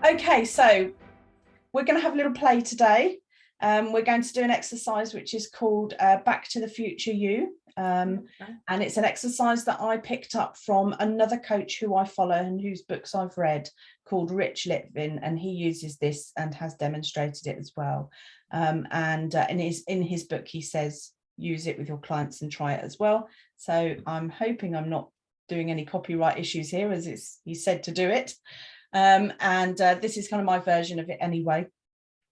Okay, so we're going to have a little play today. We're going to do an exercise which is called Back to the Future You. And it's an exercise that I picked up from another coach who I follow and whose books I've read, called Rich Litvin, and he uses this and has demonstrated it as well. And in his book, he says, use it with your clients and try it as well. So I'm hoping I'm not doing any copyright issues here, as he said to do it. This is kind of my version of it anyway.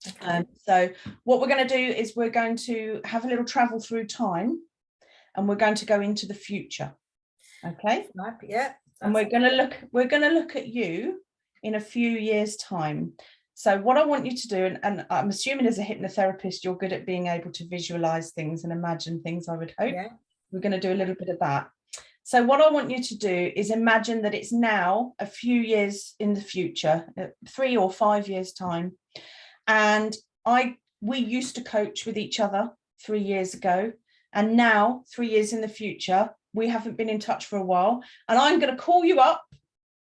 Okay. So what we're going to do is we're going to have a little travel through time, and we're going to go into the future. Okay. Yeah. And we're going to look at you in a few years' time. So what I want you to do, and I'm assuming as a hypnotherapist, you're good at being able to visualize things and imagine things, I would hope. Yeah. We're going to do a little bit of that. So what I want you to do is imagine that it's now a few years in the future, 3 or 5 years' time. And we used to coach with each other 3 years ago. And now, 3 years in the future, we haven't been in touch for a while. And I'm going to call you up.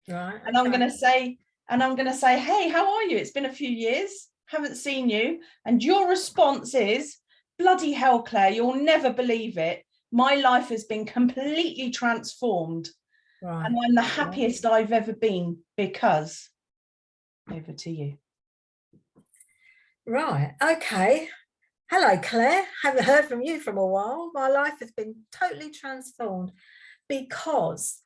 Right. Okay. And I'm going to say, hey, how are you? It's been a few years. Haven't seen you. And your response is, bloody hell, Claire, you'll never believe it. My life has been completely transformed. Right. And I'm the happiest I've ever been because. Over to you. Right. Okay. Hello, Claire. Haven't heard from you for a while. My life has been totally transformed because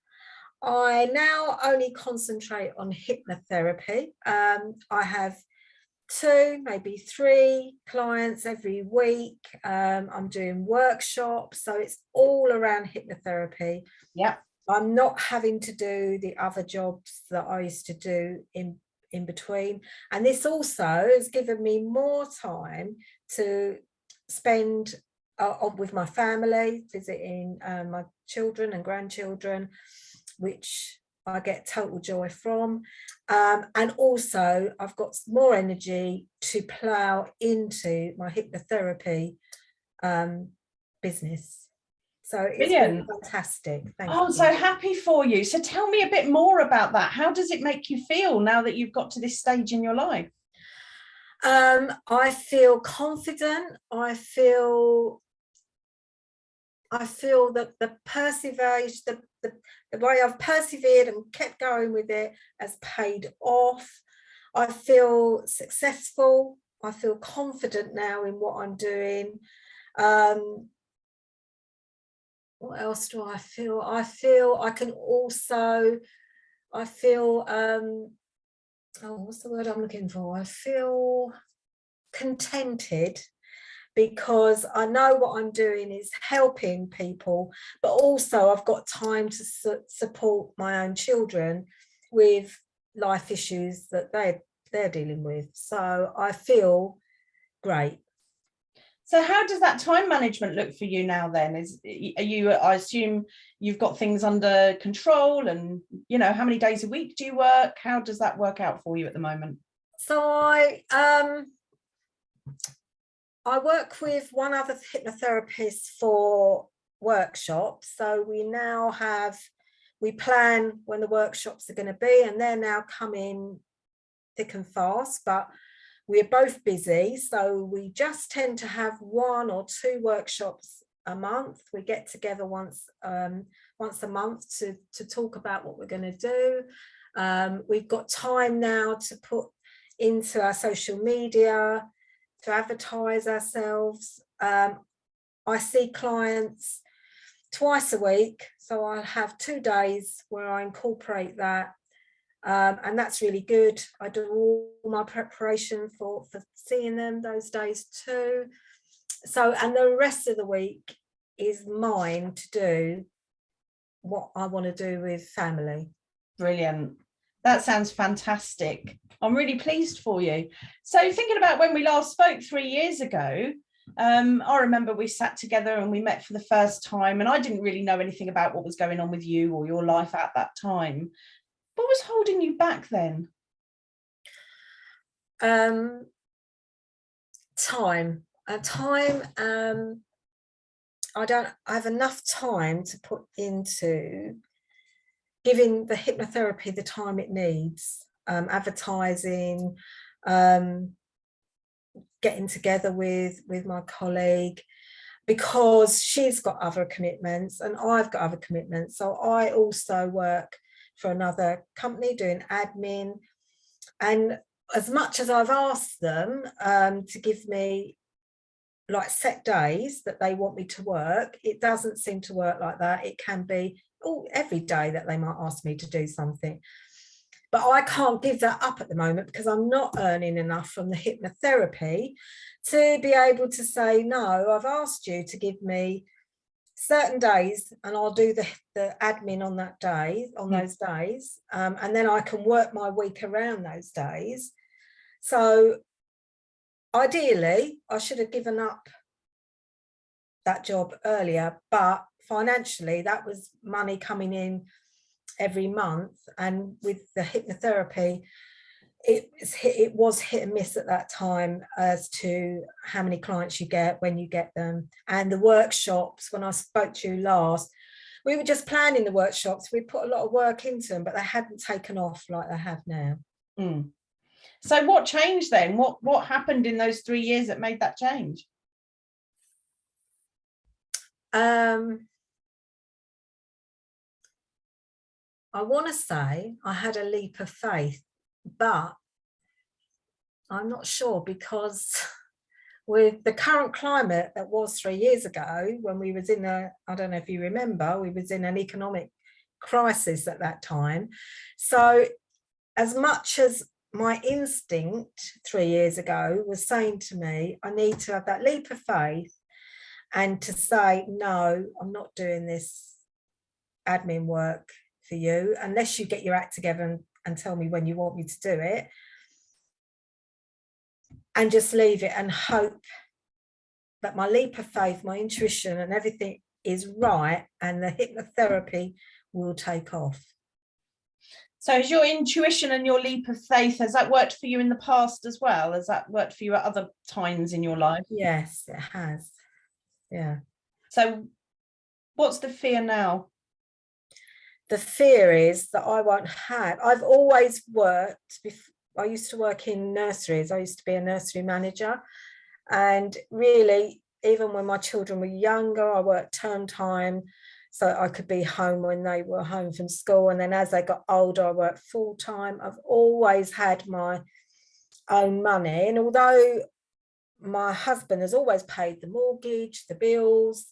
I now only concentrate on hypnotherapy. I have 2, maybe 3 clients every week. I'm doing workshops, so it's all around hypnotherapy. Yeah. I'm not having to do the other jobs that I used to do in between. And this also has given me more time to spend with my family, visiting my children and grandchildren, which I get total joy from. And also I've got more energy to plough into my hypnotherapy business. So it's been fantastic. Thank you. So happy for you. So tell me a bit more about that. How does it make you feel now that you've got to this stage in your life? I feel confident. I feel that the perseverance, the way I've persevered and kept going with it has paid off. I feel successful. I feel confident now in what I'm doing. What else do I feel? I feel I can also, what's the word I'm looking for? I feel contented because I know what I'm doing is helping people, but also I've got time to support my own children with life issues that they're dealing with. So I feel great. So how does that time management look for you now then? I assume you've got things under control, and how many days a week do you work? How does that work out for you at the moment? So I work with one other hypnotherapist for workshops. So we plan when the workshops are going to be, and they're now coming thick and fast, but we're both busy, so we just tend to have 1 or 2 workshops a month. We get together once a month to talk about what we're going to do. We've got time now to put into our social media, to advertise ourselves. I see clients twice a week, so I'll have 2 days where I incorporate that. And that's really good. I do all my preparation for seeing them those days too. So, and the rest of the week is mine to do what I want to do with family. Brilliant. That sounds fantastic. I'm really pleased for you. So thinking about when we last spoke 3 years ago, I remember we sat together and we met for the first time, and I didn't really know anything about what was going on with you or your life at that time. What was holding you back then? Time. I have enough time to put into giving the hypnotherapy the time it needs. advertising, getting together with my colleague, because she's got other commitments and I've got other commitments. So I also work for another company doing admin. And as much as I've asked them to give me like set days that they want me to work, it doesn't seem to work like that. It can be every day that they might ask me to do something. But I can't give that up at the moment because I'm not earning enough from the hypnotherapy to be able to say, no, I've asked you to give me certain days and I'll do the admin on that day, on those days. And then I can work my week around those days. So ideally, I should have given up that job earlier, but financially, that was money coming in every month. And with the hypnotherapy, it was hit and miss at that time as to how many clients you get, when you get them. And the workshops, when I spoke to you last, we were just planning the workshops. We put a lot of work into them, but they hadn't taken off like they have now. So what changed then? What happened in those 3 years that made that change? I want to say I had a leap of faith, but I'm not sure, because with the current climate that was 3 years ago, when we was in I don't know if you remember, we was in an economic crisis at that time. So as much as my instinct 3 years ago was saying to me, I need to have that leap of faith and to say, no, I'm not doing this admin work for you unless you get your act together and tell me when you want me to do it, and just leave it and hope that my leap of faith, my intuition and everything is right and the hypnotherapy will take off. So has your intuition and your leap of faith, has that worked for you in the past as well? Has that worked for you at other times in your life? Yes, it has. Yeah. So what's the fear now? The fear is that I won't have. I've always worked. I used to work in nurseries. I used to be a nursery manager. And really, even when my children were younger, I worked term time so I could be home when they were home from school. And then as they got older, I worked full time. I've always had my own money. And although my husband has always paid the mortgage, the bills,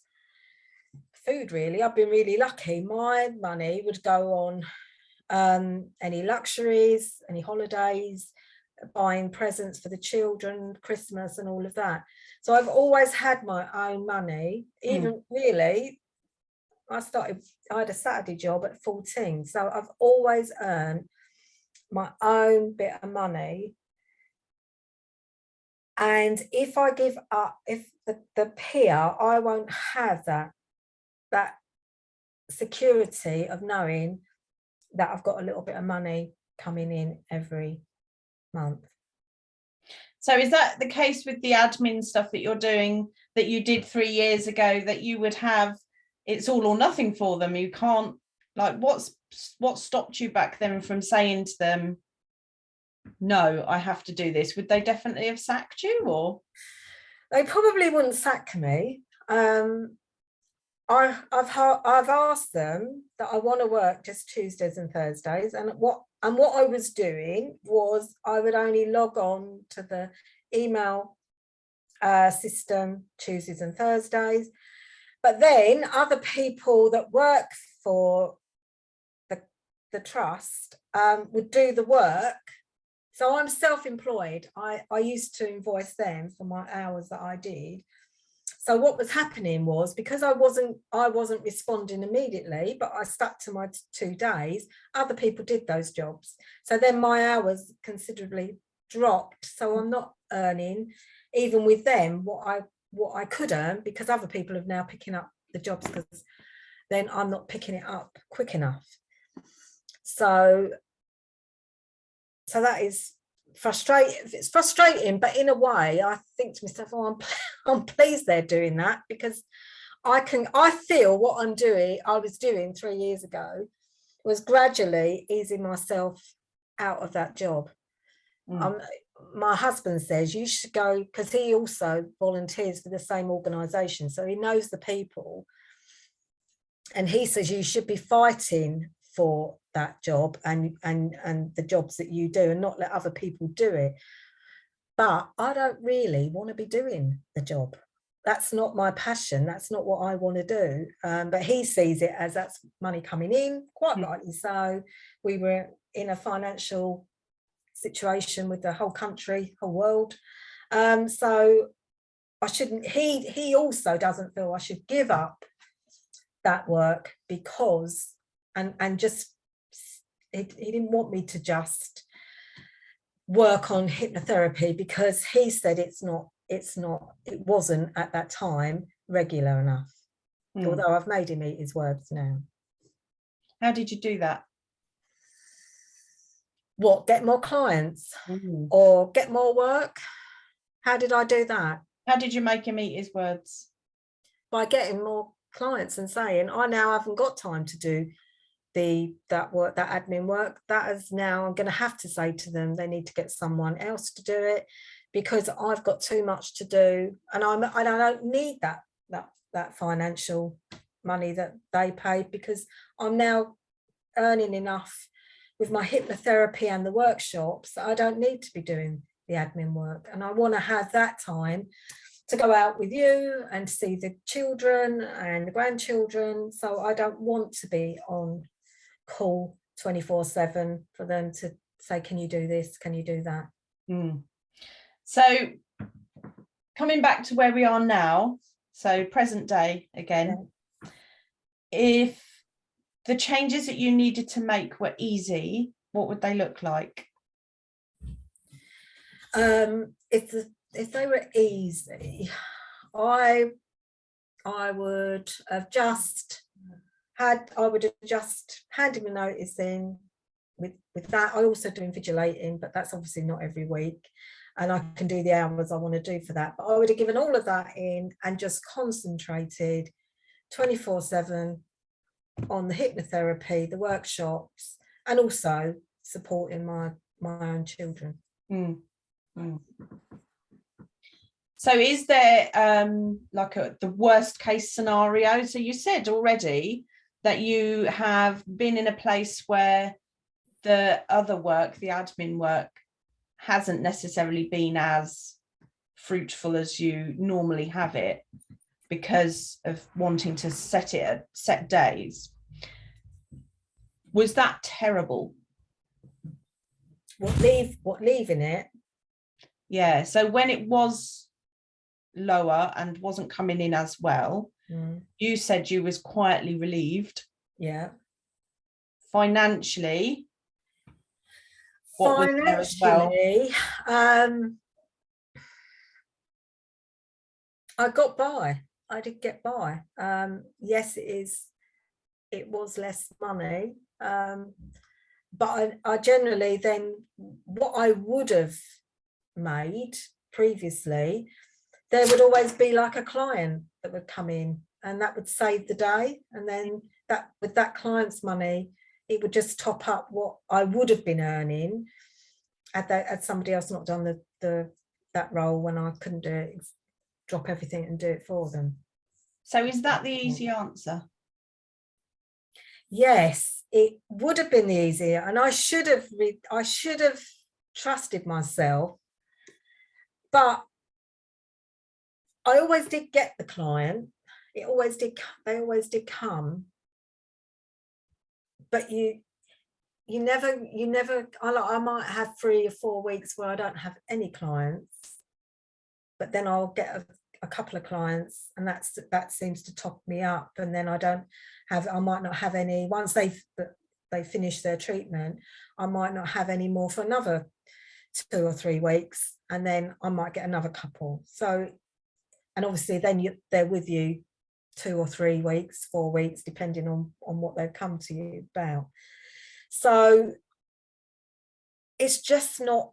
food, really, I've been really lucky. My money would go on any luxuries, any holidays, buying presents for the children, Christmas and all of that. So I've always had my own money. Even really, I had a Saturday job at 14. So I've always earned my own bit of money. And if I give up, if the peer, I won't have that security of knowing that I've got a little bit of money coming in every month. So is that the case with the admin stuff that you're doing, that you did 3 years ago, that you would have, it's all or nothing for them? You can't, like, what stopped you back then from saying to them, no, I have to do this? Would they definitely have sacked you, or? They probably wouldn't sack me. I've asked them that I want to work just Tuesdays and Thursdays, and what I was doing was I would only log on to the email system Tuesdays and Thursdays, but then other people that work for the trust would do the work. So I'm self-employed. I used to invoice them for my hours that I did. So what was happening was, because I wasn't responding immediately, but I stuck to my 2 days, other people did those jobs. So then my hours considerably dropped. So I'm not earning, even with them, what I could earn, because other people are now picking up the jobs, because then I'm not picking it up quick enough. So that is frustrating. It's frustrating, but in a way I think to myself, oh, I'm pleased they're doing that, because I feel what I was doing 3 years ago was gradually easing myself out of that job. My husband says you should go, because he also volunteers for the same organisation, so he knows the people, and he says you should be fighting for that job and the jobs that you do, and not let other people do it. But I don't really want to be doing the job. That's not my passion. That's not what I want to do. But he sees it as that's money coming in, quite rightly so. We were in a financial situation with the whole country, whole world. So I shouldn't, he also doesn't feel I should give up that work because, and just, he didn't want me to just work on hypnotherapy, because he said it wasn't at that time regular enough. Although I've made him eat his words now. How did you do that? What, get more clients or get more work? How did I do that? How did you make him eat his words? By getting more clients and saying, I now haven't got time to do that work, that admin work. That is now, I'm going to have to say to them, they need to get someone else to do it, because I've got too much to do, and I don't need that financial money that they paid, because I'm now earning enough with my hypnotherapy and the workshops that I don't need to be doing the admin work. And I want to have that time to go out with you and see the children and the grandchildren. So I don't want to be on call 24/7 for them to say, can you do this, can you do that? So coming back to where we are now, so present day again, if the changes that you needed to make were easy, what would they look like? If they were easy, I would have just handed my notice in. With that, I also do invigilating, but that's obviously not every week, and I can do the hours I want to do for that. But I would have given all of that in and just concentrated 24/7 on the hypnotherapy, the workshops, and also supporting my own children. So is there like the worst case scenario? So you said already that you have been in a place where the other work, the admin work, hasn't necessarily been as fruitful as you normally have it because of wanting to set it at set days. Was that terrible? What, leaving it? Yeah, so when it was lower and wasn't coming in as well, you said you was quietly relieved. Yeah. Financially, what was there as well? I got by. I did get by. Yes, it was less money, but I generally then, what I would have made previously, there would always be like a client that would come in, and that would save the day, and then that, with that client's money, it would just top up what I would have been earning had somebody else not done that role when I couldn't do it, drop everything and do it for them. So is that the easy answer? Yes, it would have been the easier, and I should have trusted myself, but I always did get the client. They always did come, but you never, I might have 3 or 4 weeks where I don't have any clients, but then I'll get a couple of clients, and that seems to top me up, and then I might not have any once they finish their treatment. I might not have any more for another 2 or 3 weeks, and then I might get another couple. So, and obviously then they're with you 2 or 3 weeks, 4 weeks, depending on what they've come to you about. So it's just not,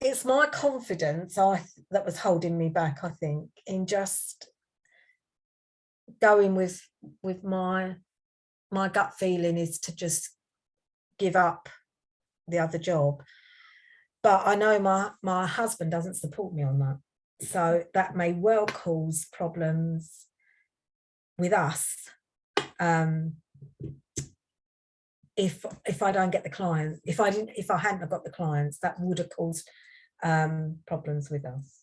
it's my confidence that was holding me back, I think, in just going with my gut feeling is to just give up the other job. But I know my husband doesn't support me on that. So that may well cause problems with us. If I don't get the clients, if I hadn't have got the clients, that would have caused problems with us.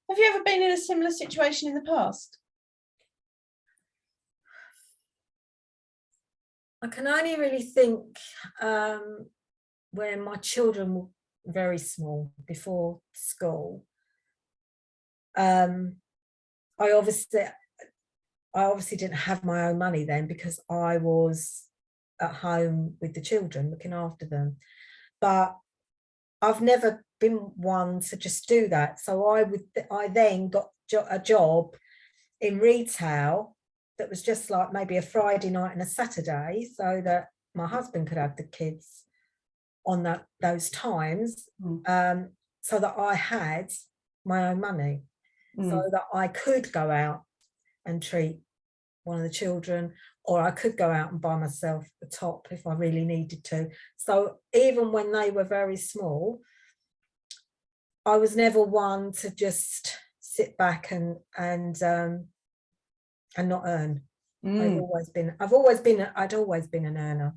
Have you ever been in a similar situation in the past? I can only really think when my children were very small, before school. I obviously didn't have my own money then, because I was at home with the children looking after them. But I've never been one to just do that. So I then got a job in retail that was just like maybe a Friday night and a Saturday, so that my husband could have the kids on those times, so that I had my own money, so that I could go out and treat one of the children, or I could go out and buy myself a top if I really needed to. So even when they were very small, I was never one to just sit back and not earn. I'd always been an earner.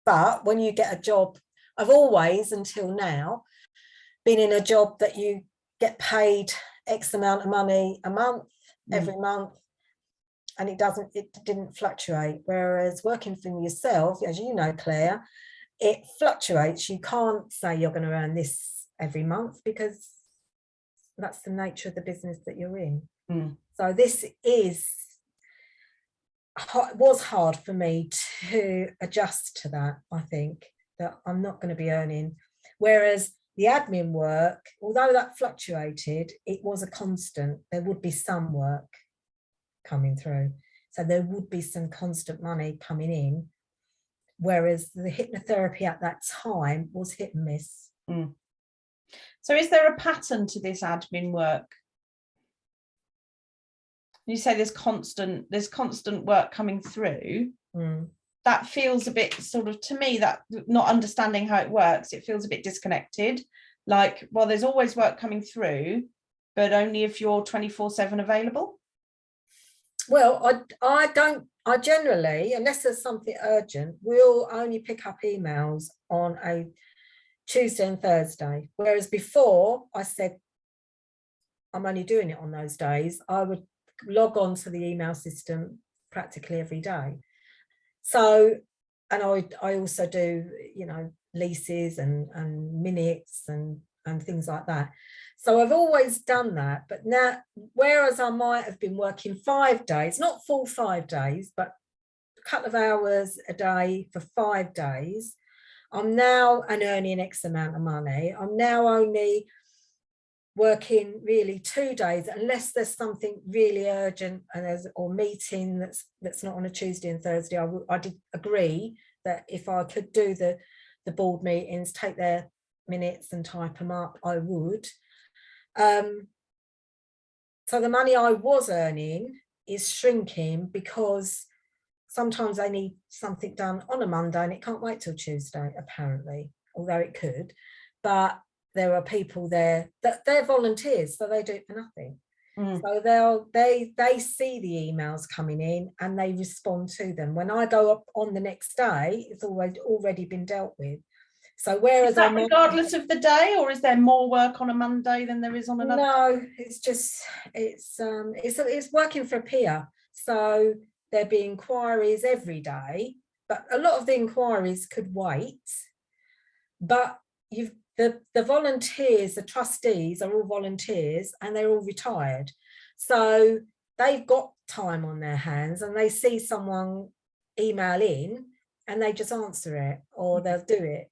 But when you get a job, I've always, until now, been in a job that you get paid X amount of money a month, every month, and it didn't fluctuate. Whereas working for yourself, as you know, Claire, it fluctuates. You can't say you're going to earn this every month, because that's the nature of the business that you're in. So this was hard for me to adjust to that. I think that I'm not going to be earning, whereas the admin work, although that fluctuated, it was a constant. There would be some work coming through, so there would be some constant money coming in, whereas the hypnotherapy at that time was hit and miss. So is there a pattern to this admin work? You say there's constant work coming through. That feels a bit sort of, to me, that not understanding how it works, it feels a bit disconnected. Like, well, there's always work coming through, but only if you're 24/7 available. Well, I generally, unless there's something urgent, will only pick up emails on a Tuesday and Thursday. Whereas before I said I'm only doing it on those days, I would log on to the email system practically every day. So, and I also do, leases and minutes and things like that. So I've always done that. But now, whereas I might have been working 5 days, not full 5 days, but a couple of hours a day for 5 days, I'm now earning X amount of money. I'm now only working really 2 days, unless there's something really urgent or meeting that's not on a Tuesday and Thursday. I did agree that if I could do the board meetings, take their minutes and type them up, I would. So the money I was earning is shrinking, because sometimes they need something done on a Monday and it can't wait till Tuesday, apparently, although it could. But there are people there that they're volunteers, so they do it for nothing. So they see the emails coming in and they respond to them. When I go up on the next day, it's already been dealt with. So whereas is that regardless of the day, or is there more work on a Monday than there is on another? No, it's just it's working for a peer. So there'd be inquiries every day, but a lot of the inquiries could wait. But the volunteers, the trustees are all volunteers and they're all retired. So they've got time on their hands and they see someone email in and they just answer it, or they'll do it,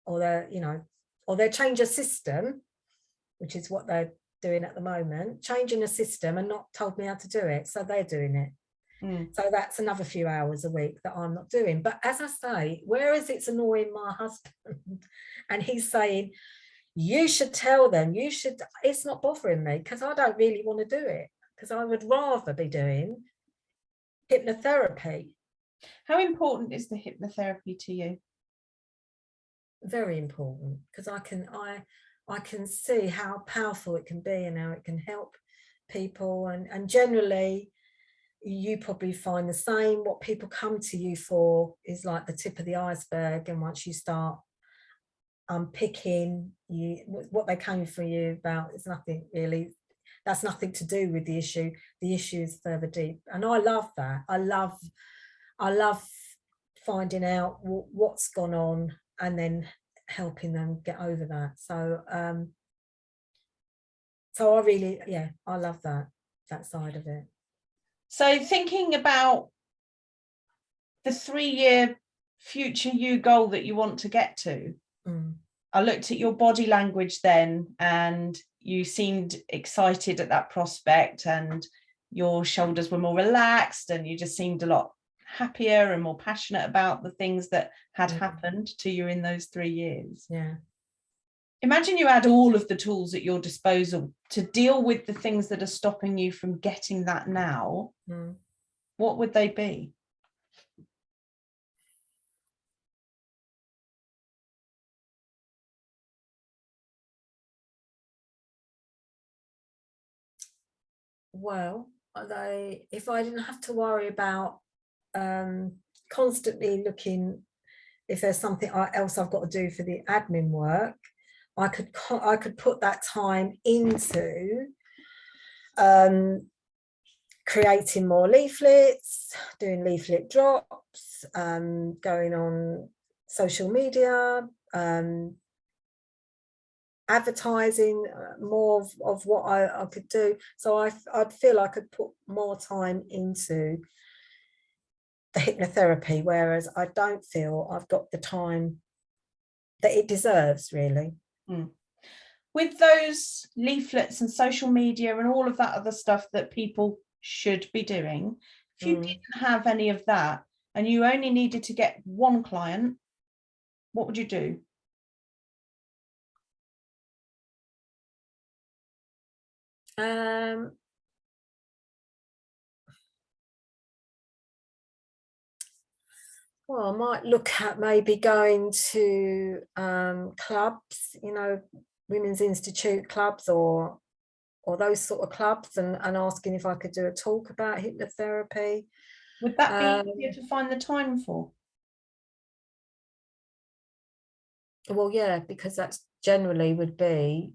or they'll change a system, which is what they're doing at the moment, changing a system and not told me how to do it. So they're doing it. So that's another few hours a week that I'm not doing. But as I say, whereas it's annoying my husband and he's saying, you should tell them, it's not bothering me, because I don't really want to do it, because I would rather be doing hypnotherapy. How important is the hypnotherapy to you? very important, because I can see how powerful it can be and how it can help people, and generally you probably find the same. What people come to you for is like the tip of the iceberg, and once you start unpicking what they came for you about, it's nothing really, that's nothing to do with the issue. The issue is further deep, and I love that. I love finding out what's gone on and then helping them get over that. So so I really, yeah, I love that side of it. So thinking about the 3-year future you goal that you want to get to, I looked at your body language then, and you seemed excited at that prospect, and your shoulders were more relaxed, and you just seemed a lot happier and more passionate about the things that had happened to you in those 3 years. Yeah. Imagine you had all of the tools at your disposal to deal with the things that are stopping you from getting that now. What would they be? Well, if I didn't have to worry about constantly looking if there's something else I've got to do for the admin work, I could put that time into creating more leaflets, doing leaflet drops, going on social media, advertising more of what I could do. So I'd feel I could put more time into the hypnotherapy, whereas I don't feel I've got the time that it deserves, really. With those leaflets and social media and all of that other stuff that people should be doing, if you didn't have any of that and you only needed to get one client, what would you do? Well, I might look at maybe going to clubs, Women's Institute clubs or those sort of clubs, and asking if I could do a talk about hypnotherapy. Would that be easier to find the time for? Well, yeah, because that's generally would be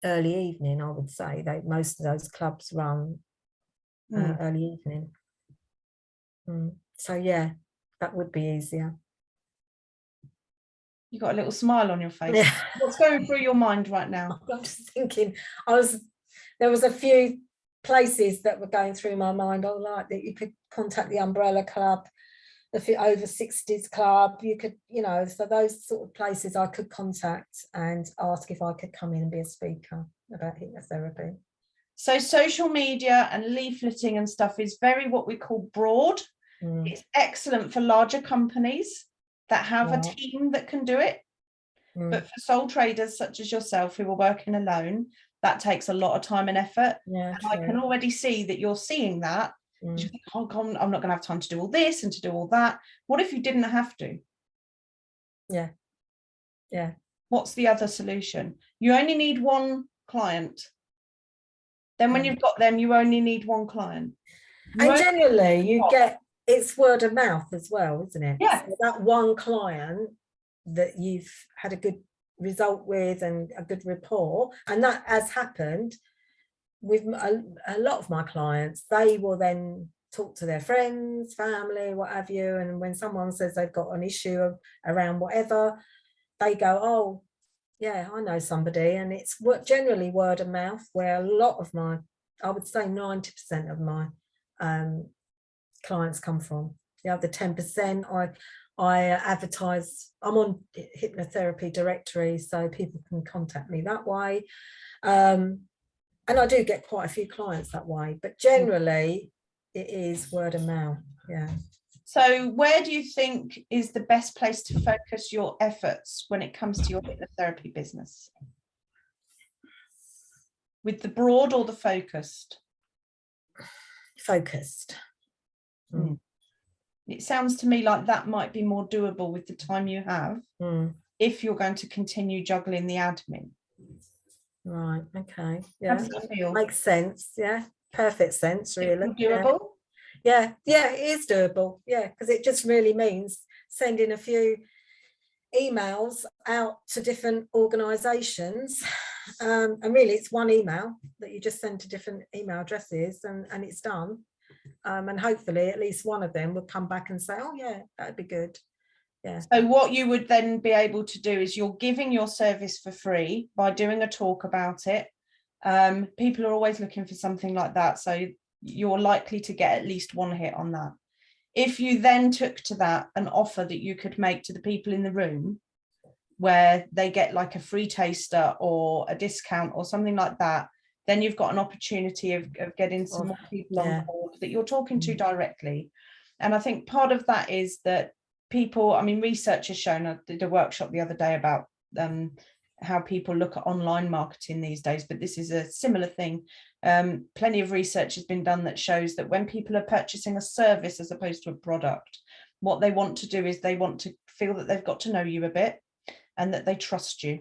early evening, I would say. Most of those clubs run early evening. So yeah, that would be easier. You got a little smile on your face. Yeah. What's going through your mind right now? I'm just thinking, there was a few places that were going through my mind. Oh, like that you could contact the Umbrella Club, the over 60s club, you could, so those sort of places I could contact and ask if I could come in and be a speaker about hypnotherapy. So social media and leafleting and stuff is very what we call broad. It's excellent for larger companies that have a team that can do it. But for sole traders such as yourself who are working alone, that takes a lot of time and effort. Yeah, and I can already see that you're seeing that. You think, oh, God, I'm not going to have time to do all this and to do all that. What if you didn't have to? Yeah. What's the other solution? You only need one client. Then when you've got them, you only need one client. And generally it's word of mouth as well, isn't it? Yeah. So that one client that you've had a good result with and a good rapport, and that has happened with a lot of my clients. They will then talk to their friends, family, what have you, and when someone says they've got an issue around whatever, they go, oh yeah, I know somebody. And it's generally word of mouth, where a lot of I would say 90% of my clients come from. The other 10% I advertise. I'm on hypnotherapy directory, so people can contact me that way, and I do get quite a few clients that way, but generally it is word of mouth. Yeah. So where do you think is the best place to focus your efforts when it comes to your hypnotherapy business? With the broad or the focused? Focused. it sounds to me like that might be more doable with the time you have, if you're going to continue juggling the admin. Right, okay, How yeah, does that feel? makes sense, yeah, perfect sense, really. Doable? Yeah, it is doable, yeah, because it just really means sending a few emails out to different organisations, and really it's one email that you just send to different email addresses, and it's done. And hopefully at least one of them will come back and say, oh yeah, that'd be good. Yeah. So what you would then be able to do is you're giving your service for free by doing a talk about it. People are always looking for something like that, so you're likely to get at least one hit on that. If you then took to that an offer that you could make to the people in the room, where they get like a free taster or a discount or something like that, then you've got an opportunity of getting some more people on board that you're talking to directly. And I think part of that is that people, I mean, research has shown, I did a workshop the other day about how people look at online marketing these days, but this is a similar thing. Plenty of research has been done that shows that when people are purchasing a service as opposed to a product, what they want to do is they want to feel that they've got to know you a bit and that they trust you.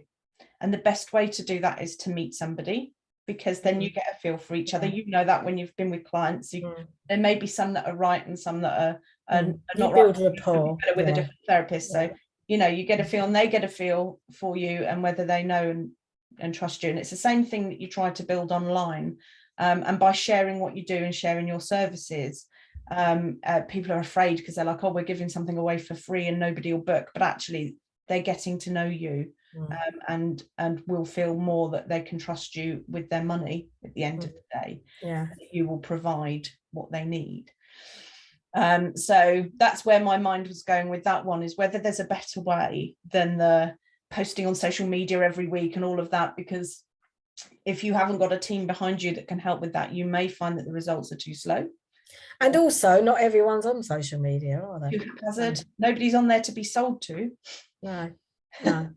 And the best way to do that is to meet somebody, because then you get a feel for each other. You know that when you've been with clients, there may be some that are right and some that are not right. Rapport with a different therapist. So, you know, you get a feel and they get a feel for you and whether they know and trust you. And it's the same thing that you try to build online. And by sharing what you do and sharing your services, people are afraid because they're like, oh, we're giving something away for free and nobody will book. But actually, they're getting to know you. And will feel more that they can trust you with their money at the end of the day. You will provide what they need. So that's where my mind was going with that one, is whether there's a better way than the posting on social media every week and all of that, because if you haven't got a team behind you that can help with that, you may find that the results are too slow. And also, not everyone's on social media, are they? Haphazard. Nobody's on there to be sold to. No.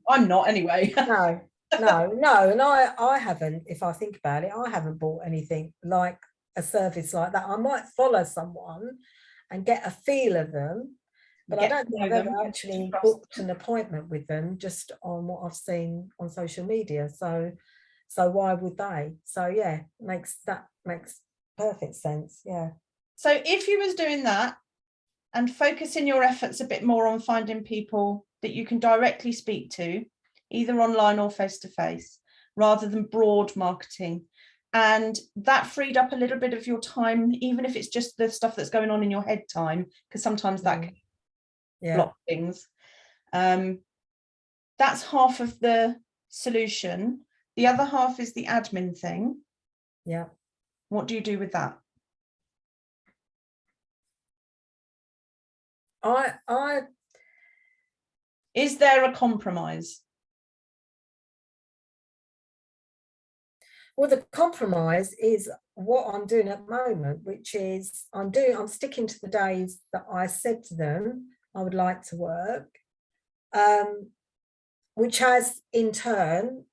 I'm not anyway. No. And I haven't, if I think about it, I haven't bought anything like a service like that. I might follow someone and get a feel of them, but I don't think I've ever actually booked an appointment with them just on what I've seen on social media. So why would they? So yeah, makes perfect sense. Yeah. So if you was doing that and focusing your efforts a bit more on finding people that you can directly speak to, either online or face-to-face, rather than broad marketing, and that freed up a little bit of your time, even if it's just the stuff that's going on in your head time, because sometimes that can block things. That's half of the solution. The other half is the admin thing. Yeah. What do you do with that? Is there a compromise? Well, the compromise is what I'm doing at the moment, which is I'm sticking to the days that I said to them I would like to work, which has in turn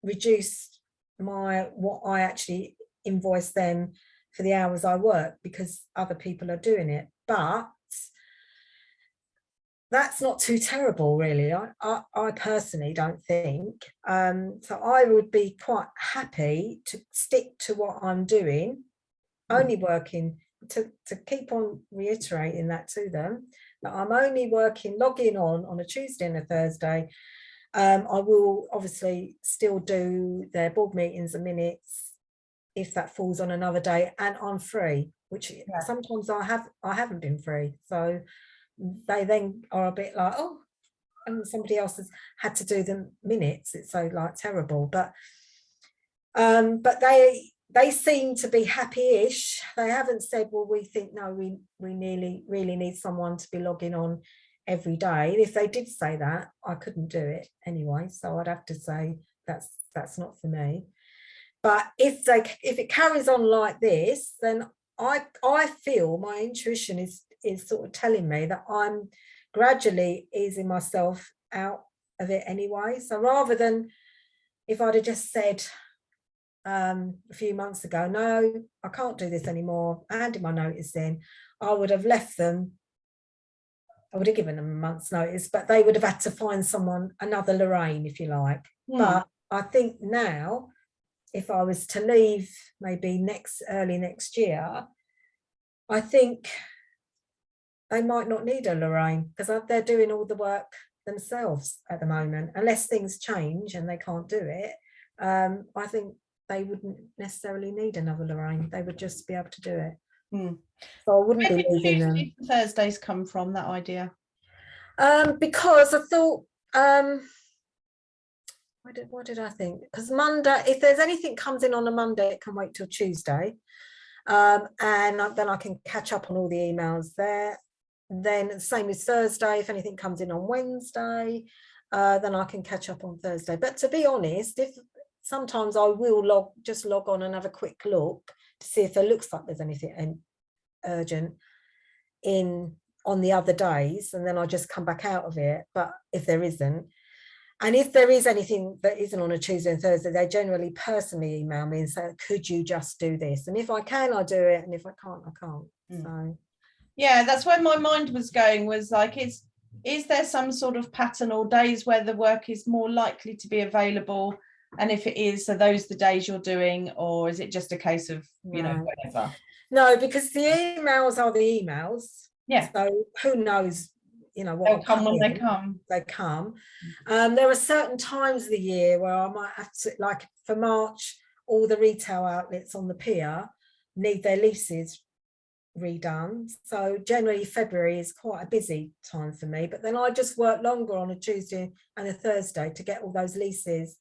reduced what I actually invoice them for the hours I work, because other people are doing it. But that's not too terrible, really. I personally don't think. So I would be quite happy to stick to what I'm doing, only working, to keep on reiterating that to them, that I'm only working, logging on a Tuesday and a Thursday. I will obviously still do their board meetings and minutes if that falls on another day, and I'm free, which sometimes I haven't been free. So they then are a bit like, oh, and somebody else has had to do the minutes. It's so like terrible, but they seem to be happy-ish. They haven't said, well, we think, no, we really need someone to be logging on every day. If they did say that, I couldn't do it anyway, so I'd have to say that's not for me. But if it carries on like this, then I feel my intuition is sort of telling me that I'm gradually easing myself out of it anyway. So rather than, if I'd have just said a few months ago, no, I can't do this anymore, I handed my notice in, I would have left them. I would have given them a month's notice, but they would have had to find someone, another Lorraine, if you like. But I think now, if I was to leave maybe early next year, I think they might not need a Lorraine, because they're doing all the work themselves at the moment. Unless things change and they can't do it, I think they wouldn't necessarily need another Lorraine. They would just be able to do it. So I wouldn't be leaving them. Tuesdays and Thursdays come from, that idea? Because I thought, what did I think? Because Monday, if there's anything comes in on a Monday, it can wait till Tuesday. And then I can catch up on all the emails there. Then same as Thursday, if anything comes in on Wednesday, then I can catch up on Thursday. But to be honest, if sometimes I will just log on and have a quick look to see if there looks like there's anything urgent on the other days, and then I just come back out of it. But if there isn't, and if there is anything that isn't on a Tuesday and Thursday, they generally personally email me and say, could you just do this? And if I can, I do it, and if I can't, I can't. So yeah, that's where my mind was going, was like, is there some sort of pattern or days where the work is more likely to be available? And if it is, are those the days you're doing, or is it just a case of, whatever? No, because the emails are the emails. Yeah. So who knows, what they'll come when they come. They come. There are certain times of the year where I might have to, like for March, all the retail outlets on the pier need their leases redone. So generally February is quite a busy time for me, but then I just work longer on a Tuesday and a Thursday to get all those leases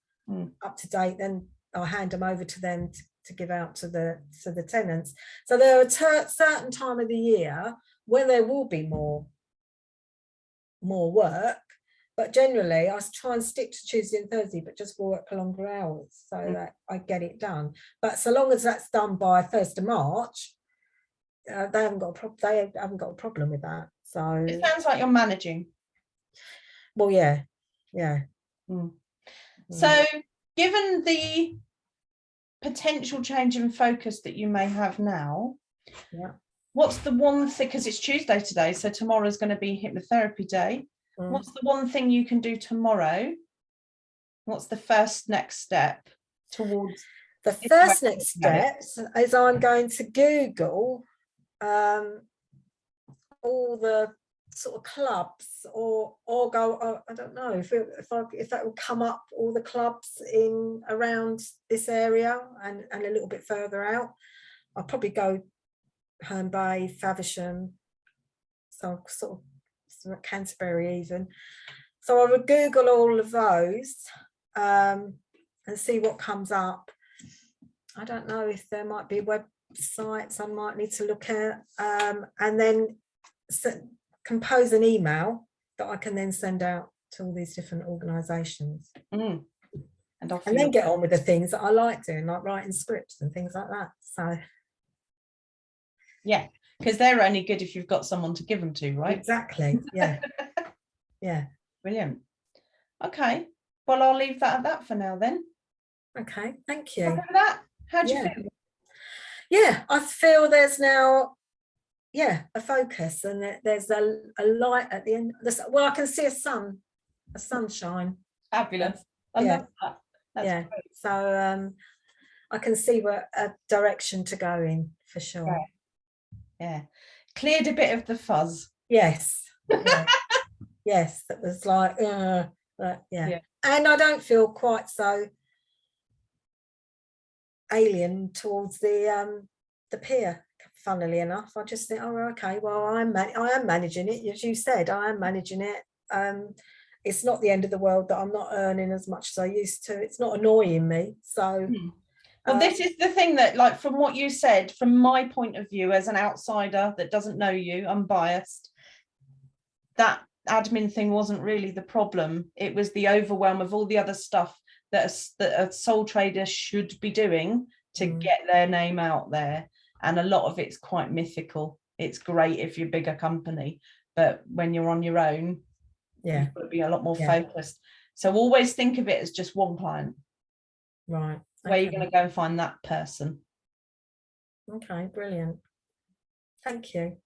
up to date. Then I'll hand them over to them to give out to the tenants. So there are certain time of the year when there will be more work, but generally I try and stick to Tuesday and Thursday, but just work longer hours so that I get it done. But so long as that's done by 1st of March, they haven't got a problem with that. So it sounds like you're managing. Well, yeah. So given the potential change in focus that you may have now, what's the one thing, because it's Tuesday today, so tomorrow's going to be hypnotherapy day, what's the one thing you can do tomorrow? What's the first next step towards the first next step? Is I'm going to Google all the sort of clubs, or go, I don't know if that will come up, all the clubs in around this area and a little bit further out. I'll probably go Herne Bay, Faversham, so sort of Canterbury even. So I would Google all of those and see what comes up. I don't know if there might be websites I might need to look at, and then compose an email that I can then send out to all these different organisations. And then get on with the things that I like doing, like writing scripts and things like that. So yeah, because they're only good if you've got someone to give them to, right? Exactly. Yeah. Yeah. Brilliant. Okay, well, I'll leave that at that for now then. Okay, thank you. After that, how do you feel? Yeah, I feel there's now a focus, and there's a light at the end. Well, I can see a sunshine. Fabulous. I love that. That's great. So I can see where a direction to go in, for sure. Yeah, cleared a bit of the fuzz. Yes. Yes, that was like yeah. And I don't feel quite so alien towards the pier, funnily enough. I just think, oh, okay, well, I am managing it, as you said. I am managing it. It's not the end of the world that I'm not earning as much as I used to. It's not annoying me. So well, this is the thing that, like, from what you said, from my point of view as an outsider that doesn't know you, unbiased, that admin thing wasn't really the problem. It was the overwhelm of all the other stuff that a sole trader should be doing to get their name out there. And a lot of it's quite mythical. It's great if you're a bigger company, but when you're on your own, you've got to be a lot more focused. So always think of it as just one client. Right. Where you're going to go and find that person. Okay, brilliant. Thank you.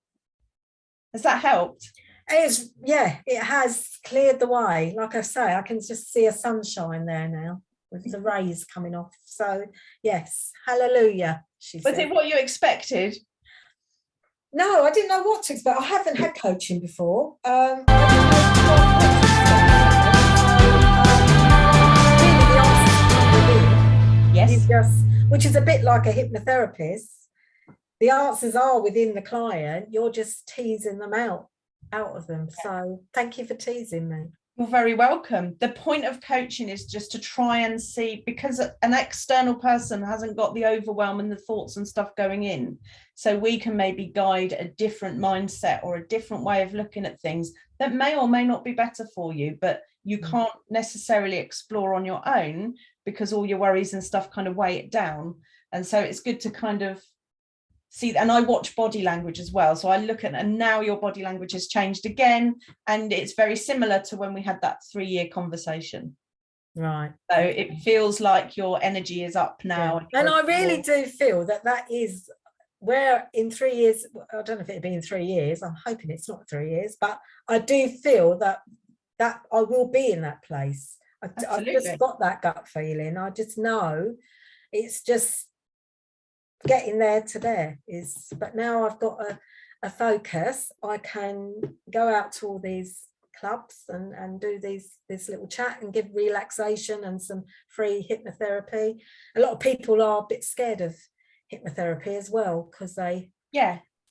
Has that helped? It's, yeah, it has cleared the way. Like I say, I can just see a sunshine there now with the rays coming off. So yes, hallelujah, she Was said. it what you expected? No, I didn't know what to expect. I haven't had coaching before. I didn't know what to expect. Really, the answers come within. Yes. You just, which is a bit like a hypnotherapist. The answers are within the client. You're just teasing them out of them. So thank you for teasing me. You're very welcome. The point of coaching is just to try and see, because an external person hasn't got the overwhelm and the thoughts and stuff going in. So we can maybe guide a different mindset or a different way of looking at things that may or may not be better for you, but you can't necessarily explore on your own because all your worries and stuff kind of weigh it down. And so it's good to kind of see, and I watch body language as well, so I look at, and now your body language has changed again, and it's very similar to when we had that 3-year conversation, right? So it feels like your energy is up now. And I really do feel that is where in 3 years, I don't know if it'll be in 3 years, I'm hoping it's not 3 years, but I do feel that I will be in that place. I've just got that gut feeling. I just know it's just getting there to there is, but now I've got a focus. I can go out to all these clubs and do this little chat and give relaxation and some free hypnotherapy. A lot of people are a bit scared of hypnotherapy as well because they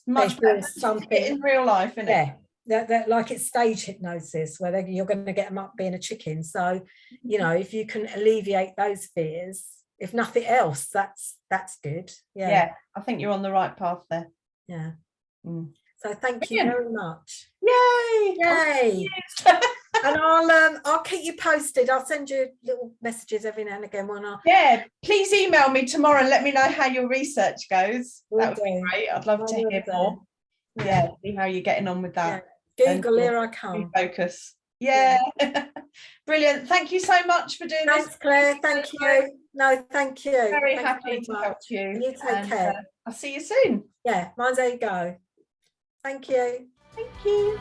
much better something in real life, isn't it? That like it's stage hypnosis where you're going to get them up being a chicken. So you know, if you can alleviate those fears, if nothing else, that's good. I think you're on the right path there. So thank you very much. Yay. And I'll keep you posted. I'll send you little messages every now and again when please email me tomorrow and let me know how your research goes. That would be great. I'd love to hear more. See how you're getting on with that. Google, here I come. Focus. Brilliant. Thank you so much for doing this. Thanks, Claire. Thank you. No, thank you. Very happy to help you. You take care. I'll see you soon. Mine's how you go. Thank you. Thank you.